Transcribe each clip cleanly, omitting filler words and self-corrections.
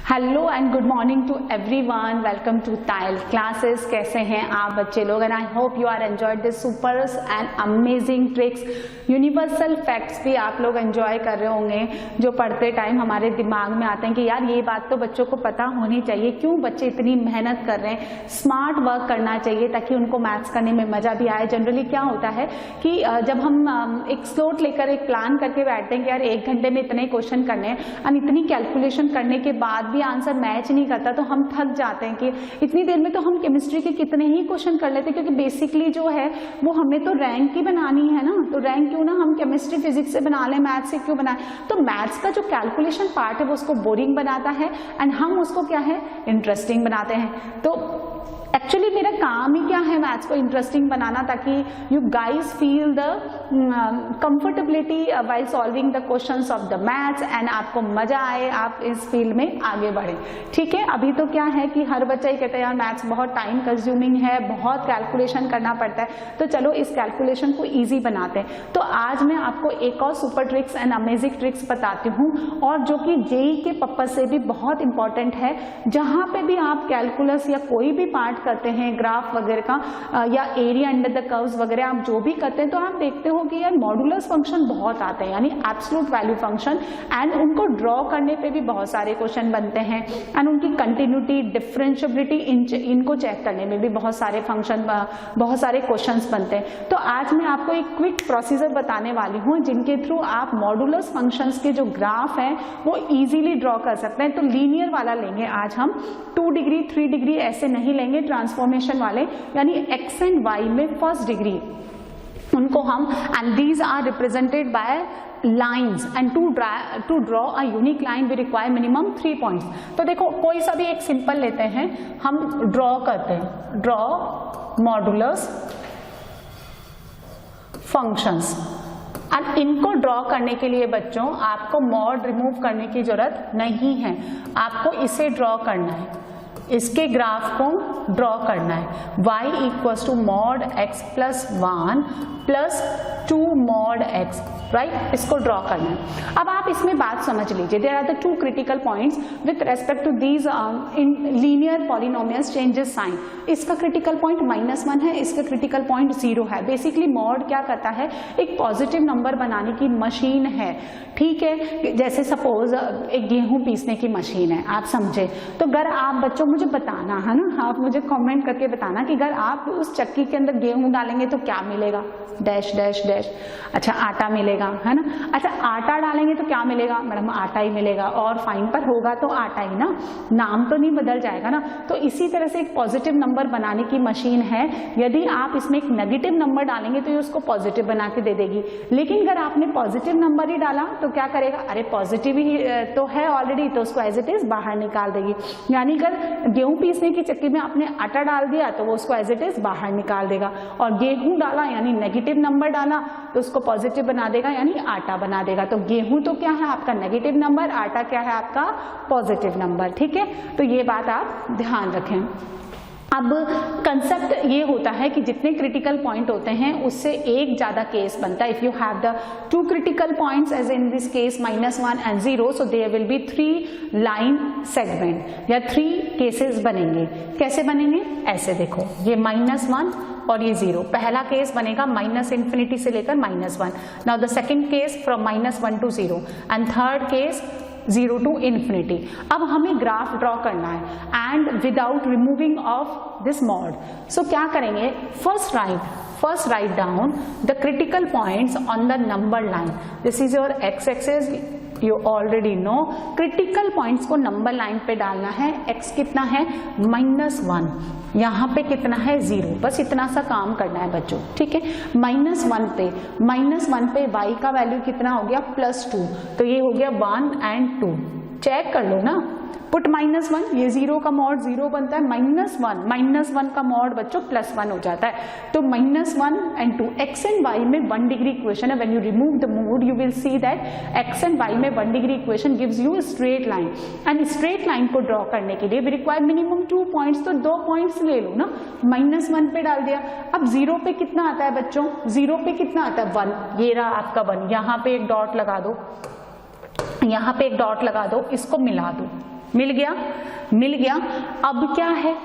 Hello and good morning to everyone, welcome to tile classes. कैसे हैं आप बच्चे लोग? And I hope you are enjoyed this super and amazing tricks, universal facts भी आप लोग एंजॉय कर रहे होंगे जो पढ़ते टाइम हमारे दिमाग में आते हैं कि यार ये बात तो बच्चों को पता होनी चाहिए, क्यों बच्चे इतनी मेहनत कर रहे हैं। स्मार्ट वर्क करना चाहिए ताकि उनको मैथ्स करने में मजा भी आए। जनरली क्या होता है कि जब हम एक स्लोट लेकर एक प्लान करके बैठते हैं कि यार 1 घंटे में इतने क्वेश्चन करने हैं और इतनी कैलकुलेशन करने के बाद भी आंसर मैच नहीं करता तो हम थक जाते हैं कि इतनी देर में तो हम केमिस्ट्री के कितने ही क्वेश्चन कर लेते हैं, क्योंकि बेसिकली जो है वो हमें तो रैंक ही बनानी है ना। तो रैंक क्यों ना हम केमिस्ट्री फिजिक्स से बना लें, मैथ्स से क्यों बनाएं। तो मैथ्स का जो कैलकुलेशन पार्ट है वो उसको बोरिंग बनाता है एंड हम उसको क्या है इंटरेस्टिंग बनाते हैं। तो एक्चुअली मेरा काम ही क्या है मैथ्स को इंटरेस्टिंग बनाना, ताकि you guys feel the comfortability while solving the questions of the maths and आपको मजा आए, आप इस फील्ड में आगे बढ़े। ठीक है, अभी तो क्या है कि हर बच्चा ही कहता है यार मैथ्स बहुत टाइम कंज्यूमिंग है, बहुत कैलकुलेशन करना पड़ता है, तो चलो इस कैलकुलेशन को ईजी बनाते हैं। तो आज मैं आपको एक और super tricks and amazing tricks बताती हूँ, और जो कि जेई के पर्पज से भी बहुत इंपॉर्टेंट है। जहाँ पे भी आप कैलकुलस या कोई भी पार्ट करते हैं, ग्राफ वगैरह का या एरिया अंडर द कर्व्स वगैरह आप जो भी करते हैं, तो आप देखते हो कि यार मॉडुलस फंक्शन बहुत आते हैं, यानी एब्सोल्यूट वैल्यू फंक्शन, एंड उनको ड्रॉ करने पे भी बहुत सारे क्वेश्चन बनते हैं एंड उनकी कंटिन्यूटी, डिफरेंशिएबिलिटी, इनको चेक करने में भी बहुत सारे क्वेश्चंस बनते हैं। तो आज मैं आपको एक क्विक प्रोसीजर बताने वाली हूँ जिनके थ्रू आप मॉडुलस फंक्शंस के जो ग्राफ हैं वो इजीली ड्रॉ कर सकते हैं। तो लीनियर वाला लेंगे आज हम, 2 डिग्री 3 डिग्री ऐसे नहीं लेंगे, ट्रांसफॉर्मेशन वाले, यानी एक्स एंड वाई में फर्स्ट डिग्री उनको हम, and these are represented by lines and to draw a unique line we require minimum 3 points. तो देखो कोई सा भी एक सिंपल लेते हैं, हम ड्रॉ करते हैं, ड्रॉ मॉडुलस फंक्शंस, और इनको ड्रॉ करने के लिए बच्चों आपको मॉड रिमूव करने की जरूरत नहीं है, आपको इसे ड्रॉ करना है, इसके ग्राफ को ड्रॉ करना है। y equals to mod x plus 1 plus 2 mod x, right, इसको ड्रॉ करना है। अब आप इसमें बात समझ लीजिए, there are the 2 critical points with respect to these in linear polynomials changes sign. इसका क्रिटिकल पॉइंट -1 है, इसका क्रिटिकल पॉइंट 0 है। बेसिकली मॉड क्या करता है, एक पॉजिटिव नंबर बनाने की मशीन है। ठीक है, जैसे सपोज एक गेहूं पीसने की मशीन है, आप समझे। तो अगर आप बच्चों मुझे बताना है ना, आप मुझे कमेंट करके बताना कि अगर आप उस चक्की के अंदर गेहूं डालेंगे तो क्या मिलेगा, डैश डैश डैश। अच्छा, आटा मिलेगा, है ना। अच्छा, आटा डालेंगे तो क्या मिलेगा, मैडम आटा ही मिलेगा, और फाइन पर होगा तो आटा ही ना, नाम तो नहीं बदल जाएगा ना। तो इसी तरह से एक पॉजिटिव नंबर बनाने की मशीन है। यदि आप इसमें एक नेगेटिव नंबर डालेंगे तो ये उसको पॉजिटिव बना के दे देगी, लेकिन अगर आपने पॉजिटिव नंबर ही डाला तो क्या करेगा, अरे पॉजिटिव ही तो है ऑलरेडी, तो उसको एज इट इज बाहर निकाल देगी। यानी अगर गेहूं पीसने की चक्की में आपने आटा डाल दिया तो वो उसको एज इट इज बाहर निकाल देगा, और गेहूं डाला यानी नेगेटिव नंबर डाला तो उसको पॉजिटिव बना देगा, यानी आटा बना देगा। तो गेहूं तो क्या है आपका नेगेटिव नंबर, आटा क्या है आपका पॉजिटिव नंबर। ठीक है, तो ये बात आप ध्यान रखें। अब कंसेप्ट ये होता है कि जितने क्रिटिकल पॉइंट होते हैं उससे एक ज्यादा केस बनता है। If you have the 2 critical points as in this case -1 and 0, so there will be 3 line segment या 3 केसेस बनेंगे। कैसे बनेंगे, ऐसे देखो, ये -1 और ये 0। पहला केस बनेगा -∞ से लेकर -1। Now the second case from -1 to 0 and third case 0 to ∞। अब हमें ग्राफ ड्रॉ करना है and without removing of this mod. So क्या करेंगे, first write down the critical points on the number line. This is your x axis, you already know. Critical points को number line पे डालना है। x कितना है, -1, यहाँ पे कितना है 0, बस इतना सा काम करना है बच्चों। ठीक है, -1 पे y का वैल्यू कितना हो गया, +2, तो ये हो गया 1 and 2। चेक कर लो ना, पुट -1, ये 0 का मॉड 0 बनता है, -1 का मॉड बच्चों +1 हो जाता है। तो -1 and 2, x एंड y में 1 डिग्री इक्वेशन है। When you remove the mode you will see that x and y में 1 degree equation gives you straight line, and straight line को ड्रॉ करने के लिए वी रिक्वायर मिनिमम 2 पॉइंट्स। तो 2 points ले लो ना, -1 पे डाल दिया। अब 0 पे कितना आता है बच्चों, 0 पे कितना आता है 1, ये रहा आपका 1। यहाँ पे एक डॉट लगा दो, यहाँ पे एक डॉट लगा दो, इसको मिला दो। मिल गया, मिल गया। अब क्या है,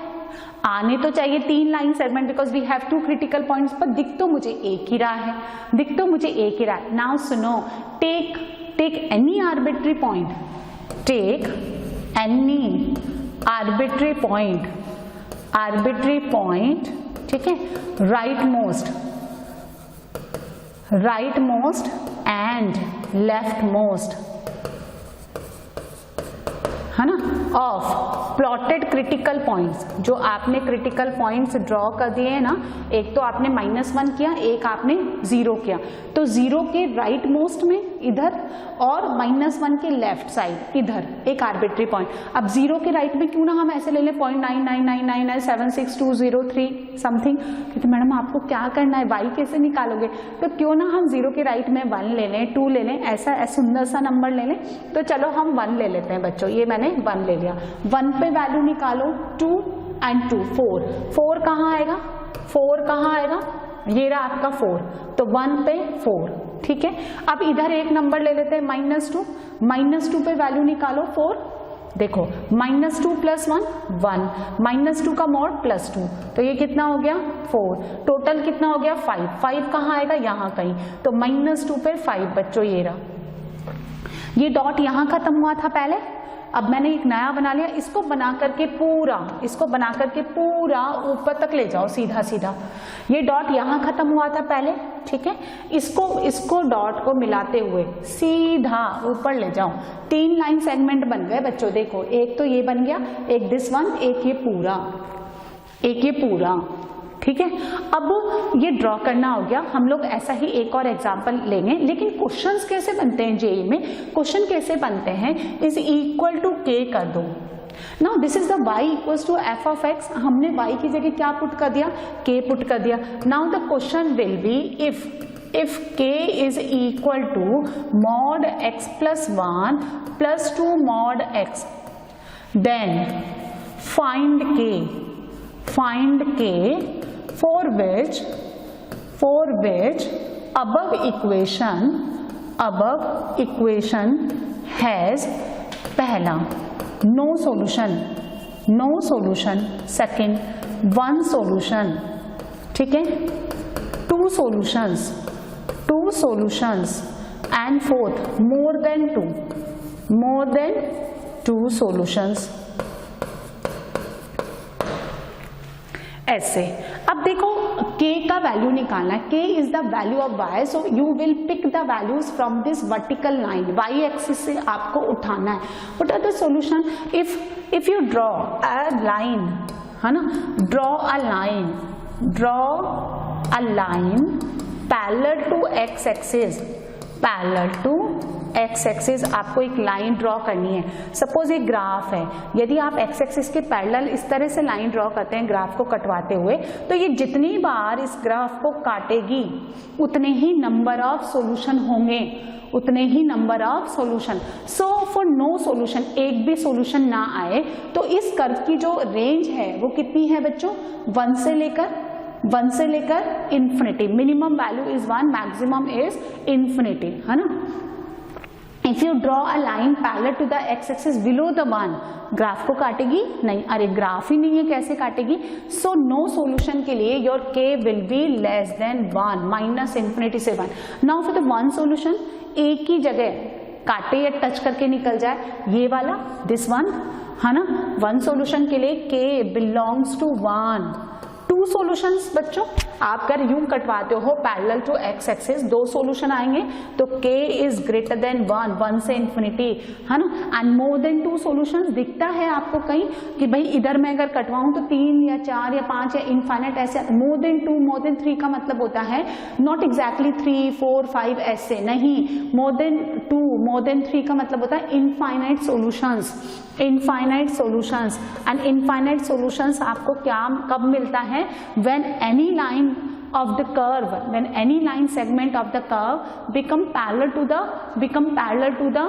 आने तो चाहिए 3 line segment because we have 2 critical points, पर दिख तो मुझे एक ही रहा है, दिख तो मुझे एक ही रहा है। नाउ सुनो, take any arbitrary point, take any arbitrary point, ठीक है, right most and left most, है ना, ऑफ प्लॉटेड क्रिटिकल पॉइंट्स। जो आपने क्रिटिकल पॉइंट्स ड्रॉ कर दिए हैं ना, एक तो आपने -1 किया, एक आपने 0 किया, तो 0 के राइट मोस्ट में इधर और -1 के लेफ्ट साइड इधर एक आर्बिट्री पॉइंट। अब 0 के राइट में क्यों ना हम ऐसे ले लें 0.9999976203 समथिंग, कहते मैडम आपको क्या करना है, y कैसे निकालोगे, तो क्यों ना हम 0 के राइट में 1 ले लें, 2 ले लें, ऐसा सुंदर सा नंबर ले लें। तो चलो हम 1 ले लेते हैं बच्चों, ये मैंने 1 ले लिया। 1 पे वैल्यू निकालो, 2 and 2 4 कहाँ आएगा, 4 कहाँ आएगा, ये रहा आपका 4, तो 1 पे 4, ठीक है। अब इधर एक नंबर ले लेते हैं -2 पे वैल्यू निकालो 4, देखो -2 + 1 1, -2 का मॉड +2, तो ये कितना हो गया 4, टोटल कितना हो गया 5 कहाँ आएगा, यहाँ कहीं, तो -2 पे 5 बच्चों ये रहा। ये डॉट यहाँ खत्म हुआ था पहले, अब मैंने एक नया बना लिया, इसको बना करके पूरा ऊपर तक ले जाओ सीधा सीधा। ये डॉट यहाँ खत्म हुआ था पहले, ठीक है, इसको डॉट को मिलाते हुए सीधा ऊपर ले जाओ। 3 लाइन सेगमेंट बन गए बच्चों, देखो एक तो ये बन गया, एक दिस वन, एक ये पूरा, ठीक है। अब ये ड्रॉ करना हो गया, हम लोग ऐसा ही एक और एग्जांपल लेंगे, लेकिन क्वेश्चंस कैसे बनते हैं जेईई में, क्वेश्चन कैसे बनते हैं, इज इक्वल टू के कर दो। Now this is the y equals to f of x, हमने y की जगह क्या पुट कर दिया, k पुट कर दिया। Now the question will be if k is equal to mod x plus 1 plus 2 mod x, then find k for which above equation has पहला no solution, second 1 solution, ठीक है, 2 solutions and fourth more than 2 solutions, ऐसे। अब देखो k का value निकालना है, k is the value of y, so you will pick the values from this vertical line, y axis से आपको उठाना है। What are the solution, if you draw a line, है ना, draw a line parallel to x axis, आपको एक line draw करनी है। सपोज एक ग्राफ है, यदि आप x एक्सिस के पैरेलल इस तरह से लाइन ड्रॉ करते हैं ग्राफ को कटवाते हुए, तो ये जितनी बार इस ग्राफ को काटेगी उतने ही नंबर ऑफ सॉल्यूशन होंगे, सो फॉर नो सॉल्यूशन, एक भी सॉल्यूशन ना आए, तो इस कर्व की जो रेंज है वो कितनी है बच्चों, 1 से लेकर infinity. Minimum value is 1, maximum is infinity, है ना। If you draw a line parallel to the x-axis below the 1, graph को काटेगी नहीं, अरे ग्राफ ही नहीं है कैसे काटेगी, सो नो सॉल्यूशन के लिए your k will be less than 1, -∞ से 1। नाउ फॉर द 1 सॉल्यूशन, एक ही जगह काटे या टच करके निकल जाए, ये वाला दिस वन, है ना। 1 सॉल्यूशन के लिए k बिलोंग्स टू 1। 2 सॉल्यूशंस बच्चों, आप अगर यूं कटवाते हो parallel to x axis, 2 solution आएंगे, तो k इज ग्रेटर देन 1 से इंफिनिटी, है ना, एंड मोर देन 2 सॉल्यूशंस। दिखता है आपको कहीं कि भाई इधर मैं अगर कटवाऊं तो 3 या 4 या 5 या इनफाइनाइट ऐसे, मोर देन 2 मोर देन 3 का मतलब होता है नॉट एग्जैक्टली 3 4 5 ऐसे नहीं, मोर देन 2 मोर देन 3 का मतलब होता है infinite solutions and infinite solutions आपको क्या कब मिलता है, when any line segment of the curve become parallel to the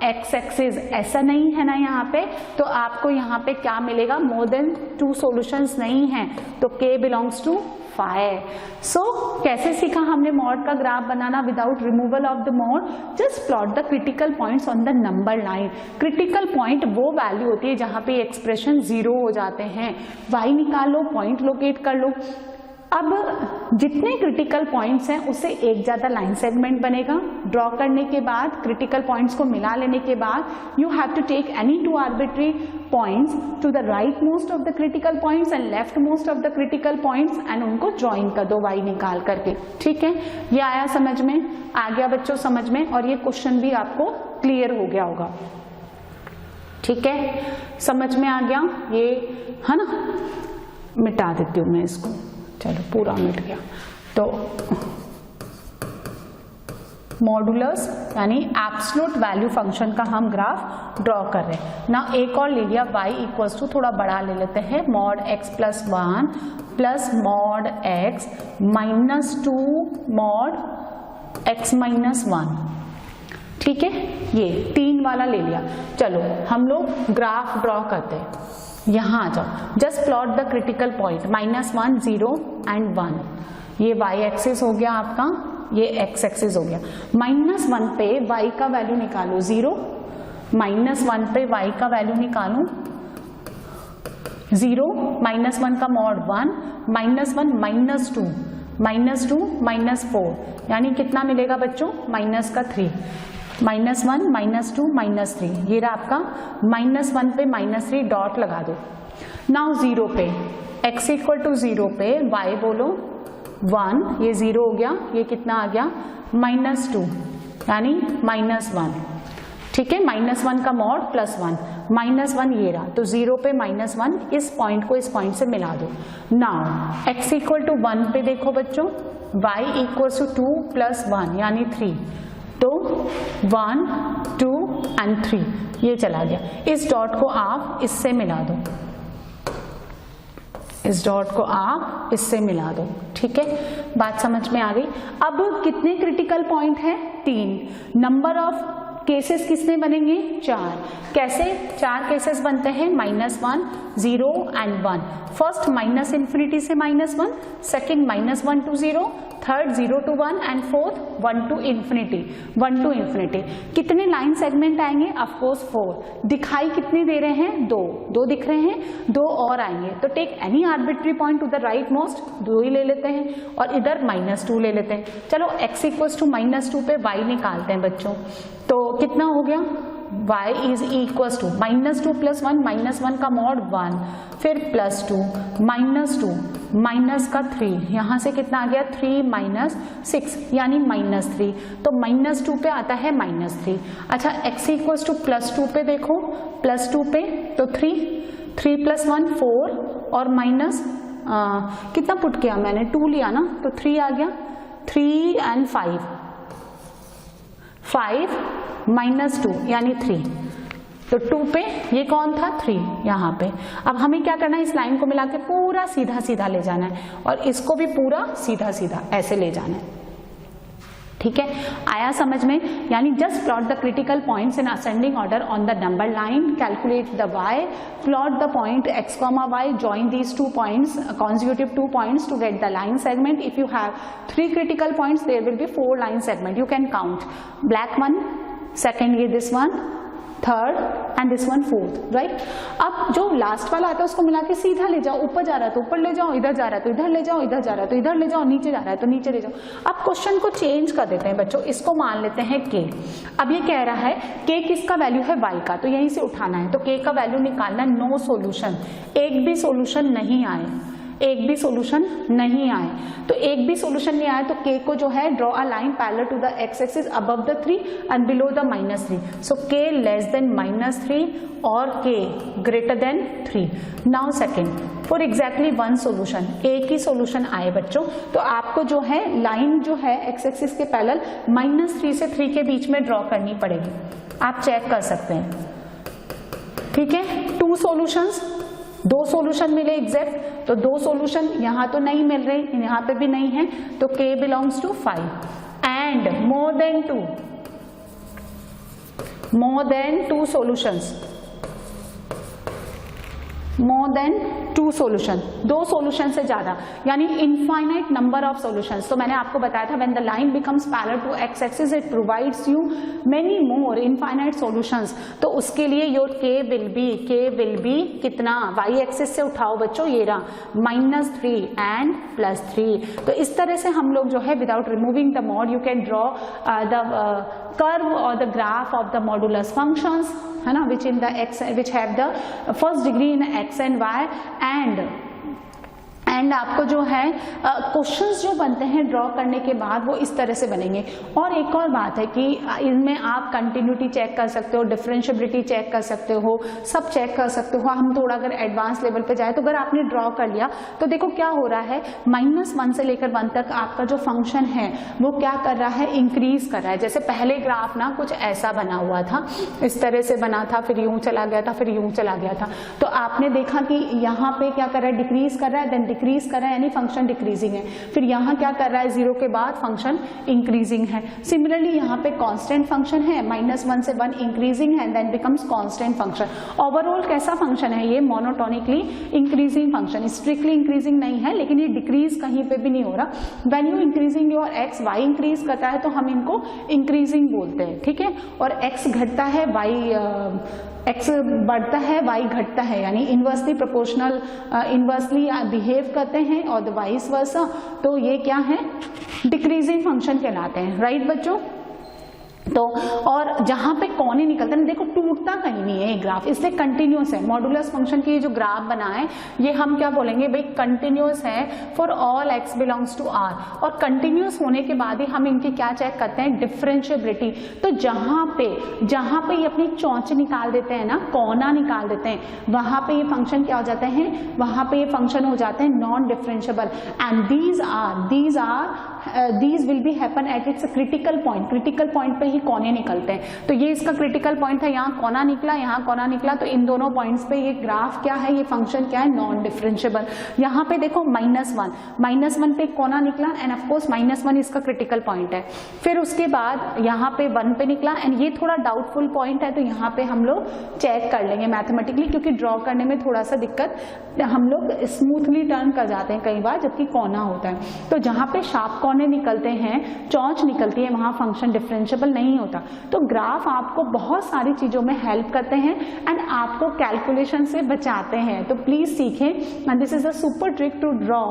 x axis ऐसा नहीं है ना यहाँ पे, तो आपको यहाँ पे क्या मिलेगा, मोर देन 2 सॉल्यूशंस नहीं है, तो k बिलोंग्स टू 5। सो कैसे सीखा हमने मॉड का graph banana without removal of the mod, just plot the critical points on the number line. Critical point वो वैल्यू होती है जहाँ पे एक्सप्रेशन 0 हो जाते हैं, y निकाल लो, पॉइंट लोकेट कर लो। अब जितने क्रिटिकल पॉइंट्स हैं उससे एक ज़्यादा लाइन सेगमेंट बनेगा। ड्रॉ करने के बाद क्रिटिकल पॉइंट्स को मिला लेने के बाद you have to take any 2 arbitrary points to the right most of the critical points and left most of the critical points and उनको ज्वाइन कर दो y निकाल करके। ठीक है, ये आया समझ में, आ गया बच्चों समझ में, और ये क्वेश्चन भी आपको क्लियर हो गया होगा। ठीक है, समझ में आ गया ये, है ना। मिटा देती हूँ मैं इसको, चलो पूरा मिट गया। तो मॉडुलस यानी एब्सोल्यूट वैल्यू फंक्शन का हम ग्राफ ड्रॉ कर रहे हैं ना। एक और ले लिया y इक्वल्स टू, थोड़ा बड़ा ले लेते हैं, mod x plus 1 plus mod x minus 2 mod x minus 1। ठीक है, ये 3 वाला ले लिया। चलो हम लोग ग्राफ ड्रॉ करते हैं, यहाँ आ जाओ, just plot the critical point -1 0 and 1। ये y एक्सिस हो गया आपका, ये x एक्सिस हो गया। -1 पे y का वैल्यू निकालो 0, -1 पे y का वैल्यू निकालो 0, -1 का मॉड 1, -1 -2, -2 -4, यानी कितना मिलेगा बच्चों, माइनस का 3, -1 -2 -3, ये रहा आपका। -1 पे -3 डॉट लगा दो। नाउ 0 पे x इक्वल टू 0 पे y बोलो 1, ये 0 हो गया, ये कितना आ गया -2 यानी -1। ठीक है, -1 का मॉड +1, -1 ये रहा, तो 0 पे -1, इस पॉइंट को इस पॉइंट से मिला दो। नाउ x इक्वल टू 1 पे देखो बच्चों, y इक्वल टू 2 + 1 यानी 3, तो 1 2 एंड 3 ये चला गया। इस डॉट को आप इससे मिला दो, इस डॉट को आप इससे मिला दो। ठीक है, बात समझ में आ गई। अब कितने क्रिटिकल पॉइंट है, 3। नंबर ऑफ केसेस किसने बनेंगे, 4। कैसे 4 केसेस बनते हैं, -1 0 एंड 1। फर्स्ट -∞ से -1, second -1 to 0, third 0 to 1 and fourth 1 to ∞। कितने लाइन सेगमेंट आएंगे, ऑफकोर्स 4। दिखाई कितने दे रहे हैं, 2 दिख रहे हैं, 2 और आएंगे। तो take any arbitrary point to the right most, 2 ही ले लेते हैं, और इधर -2 ले लेते हैं। चलो x इक्वल्स टू -2 पे y निकालते हैं बच्चों, तो कितना हो गया, y इज इक्वल्स टू -2 + 1, -1 का मॉड 1, फिर +2 -2 माइनस का 3, यहाँ से कितना आ गया 3 - 6 यानी -3, तो -2 पे आता है -3। अच्छा x इक्वल्स टू +2 पे देखो, +2 पे तो 3 + 1 4 और माइनस कितना पुट किया मैंने, 2 लिया ना, तो 3 आ गया, 3 एंड 5 -2 यानी 3, तो 2 पे ये कौन था 3 यहाँ पे। अब हमें क्या करना है, इस लाइन को मिला के पूरा सीधा सीधा ले जाना है, और इसको भी पूरा सीधा सीधा ऐसे ले जाना है। ठीक है, आया समझ में। यानी just plot the critical points in ascending order on the number line, calculate the y, plot the point x, y, join these 2 points, consecutive 2 points to get the line segment. If you have 3 critical points, there will be 4 line segment. You can count black one, second ये this one, third and this one fourth, right. अब जो last वाला आता है उसको मिला के सीधा ले जाओ, ऊपर जा रहा है तो ऊपर ले जाओ, इधर जा रहा है तो इधर ले जाओ, इधर जा रहा है तो इधर ले जाओ, नीचे जा रहा है तो नीचे ले जाओ। अब क्वेश्चन को चेंज कर देते हैं बच्चों, इसको मान लेते हैं k। अब ये कह रहा है k किसका वैल्यू है, y का, तो यहीं से उठाना है, तो k का वैल्यू निकालना, नो सोल्यूशन, एक भी सोल्यूशन नहीं आए, एक भी सोल्यूशन नहीं आए। तो एक भी सोल्यूशन नहीं आया तो k को जो है draw a line parallel to the x axis above the 3 and below the -3, so k less than -3 और k greater than 3। Now second, for exactly 1 solution, एक ही सोल्यूशन आए बच्चों, तो आपको जो है लाइन जो है x एक्सिस के पैरेलल -3 से 3 के बीच में ड्रॉ करनी पड़ेगी, आप चेक कर सकते हैं। ठीक है, 2 सॉल्यूशंस, 2 सॉल्यूशन मिले एग्जैक्ट, तो 2 सॉल्यूशन यहाँ तो नहीं मिल रहे, यहाँ पे भी नहीं है, तो k belongs to 5 and more than 2, more than 2 solutions, more than 2 solution, 2 solution से ज्यादा, यानी infinite number of solutions। तो मैंने आपको बताया था when the line becomes parallel to x axis it provides you many more infinite solutions। तो उसके लिए your k will be कितना, y axis से उठाओ बच्चों, ये रहा -3 and +3। तो इस तरह से हम लोग जो है without removing the mod you can draw the curve or the graph of the modulus functions, है ना, which in the x, which have the first degree in x and y and आपको जो है क्वेश्चंस जो बनते हैं draw करने के बाद वो इस तरह से बनेंगे। और एक और बात है कि इनमें आप कंटिन्यूटी चेक कर सकते हो, डिफरेंशिएबिलिटी चेक कर सकते हो, सब चेक कर सकते हो। हम थोड़ा अगर एडवांस लेवल पे जाए तो अगर आपने ड्रॉ कर लिया तो देखो क्या हो रहा है, -1 से लेकर 1 तक आपका जो फंक्शन है वो क्या कर रहा है, इंक्रीज कर रहा है। जैसे पहले ग्राफ ना कुछ ऐसा बना हुआ था, इस तरह से बना था, फिर यूं चला गया था, फिर यूं चला गया था। तो आपने देखा कि यहाँ पे क्या कर रहा है, डिक्रीज कर रहा है, देन डिक्रीज कर रहा है, यानी फंक्शन डिक्रीजिंग है। फिर यहाँ क्या कर रहा है, 0 के बाद फंक्शन इंक्रीजिंग है। सिमिलरली यहाँ पे कांस्टेंट फंक्शन है, -1 से 1 इंक्रीजिंग है, then becomes constant function. Overall कैसा फंक्शन है ये, monotonically increasing function, strictly increasing नहीं है, लेकिन ये डिक्रीज कहीं पे भी नहीं हो रहा। When you increasing your x, y increase करता है तो हम इनको इंक्रीजिंग बोलते हैं, ठीक है। और एक्स घटता है, वाई एक्स बढ़ता है, वाई घटता है, यानी इनवर्सली प्रोपोर्शनल, इनवर्सली बिहेव करते हैं और द वाइस वर्सा, तो ये क्या है, डिक्रीजिंग फंक्शन कहलाते हैं, राइट बच्चों। तो और जहां पे कोने निकलते हैं, देखो टूटता कहीं नहीं है ये ग्राफ, इसलिए कंटिन्यूस है। मॉडुलस फंक्शन की जो ग्राफ बना है ये हम क्या बोलेंगे भाई, कंटिन्यूस है for all x belongs to r। और कंटिन्यूस होने के बाद ही हम इनकी क्या चेक करते हैं, डिफरेंशिएबिलिटी। तो जहां पे ये अपनी चौंच निकाल देते हैं ना, कोना निकाल देते हैं, वहां पे ये फंक्शन क्या हो जाते हैं, वहां पे ये फंक्शन हो जाते हैं non differentiable. And these will be happen at its critical point, critical point पे ही कोने निकलते हैं। तो ये इसका क्रिटिकल पॉइंट है, यहाँ कोना निकला, यहाँ कोना निकला, तो इन दोनों पॉइंट्स पे ये ग्राफ क्या है, ये फंक्शन क्या है, नॉन डिफरेंशिएबल। यहाँ पे देखो -1 पे कोना निकला एंड ऑफ कोर्स -1 इसका क्रिटिकल पॉइंट है। फिर उसके बाद यहाँ पे 1 पे निकला एंड ये थोड़ा डाउटफुल पॉइंट है, तो यहाँ पे हम लोग चेक कर लेंगे मैथमेटिकली, क्योंकि ड्रॉ करने में थोड़ा सा दिक्कत, हम लोग स्मूथली टर्न कर जाते हैं कई बार, जबकि कोना होता है। तो जहाँ पे शार्प कोने निकलते हैं, चौंच निकलती है, वहां फंक्शन डिफरेंशिएबल नहीं होता। तो ग्राफ आपको बहुत सारी चीजों में हेल्प करते हैं एंड आपको कैलकुलेशन से बचाते हैं। तो प्लीज सीखें, and this is a super trick to draw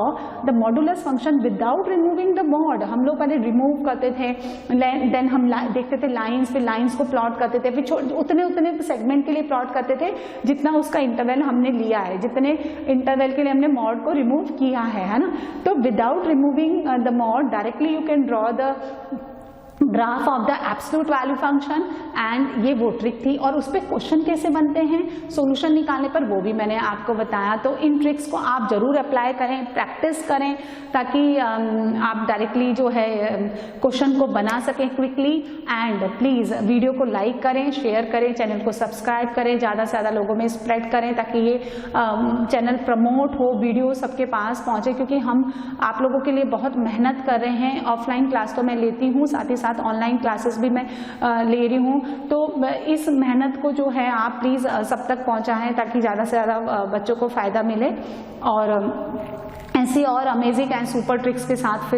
the modulus function without removing the mod. हम लोग पहले रिमूव करते थे, देन हम देखते थे लाइंस, फिर लाइंस को प्लॉट करते थे, फिर उतने सेगमेंट के लिए प्लॉट करते थे जितना उसका इंटरवल हमने लिया है, जितने इंटरवल के लिए हमने मॉड को रिमूव किया है ना। तो without removing the mod directly you can draw the graph of the absolute value function, and ये वो ट्रिक थी। और उस पर क्वेश्चन कैसे बनते हैं सॉल्यूशन निकालने पर, वो भी मैंने आपको बताया। तो इन ट्रिक्स को आप जरूर अप्लाई करें, प्रैक्टिस करें, ताकि आप डायरेक्टली जो है क्वेश्चन को बना सकें क्विकली। एंड प्लीज़ वीडियो को लाइक करें, शेयर करें, चैनल को सब्सक्राइब करें, ज़्यादा से ज़्यादा लोगों में स्प्रेड करें, ताकि ये चैनल प्रमोट हो, वीडियो सबके पास पहुँचे। क्योंकि हम आप लोगों के लिए बहुत मेहनत कर रहे हैं। ऑफलाइन क्लास तो मैं लेती हूँ, साथ ही साथ ऑनलाइन क्लासेस भी मैं ले रही हूँ। तो इस मेहनत को जो है आप प्लीज़ सब तक पहुँचाएं, ताकि ज़्यादा से ज़्यादा बच्चों को फ़ायदा मिले। और ऐसी और अमेजिंग एंड सुपर ट्रिक्स के साथ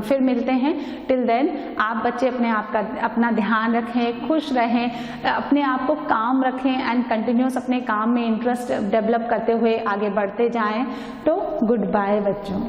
फिर मिलते हैं। टिल देन आप बच्चे अपना ध्यान रखें, खुश रहें, अपने आप को काम रखें एंड कंटिन्यूस अपने काम में इंटरेस्ट डेवलप करते हुए आगे बढ़ते जाएं। तो गुड बाय बच्चों।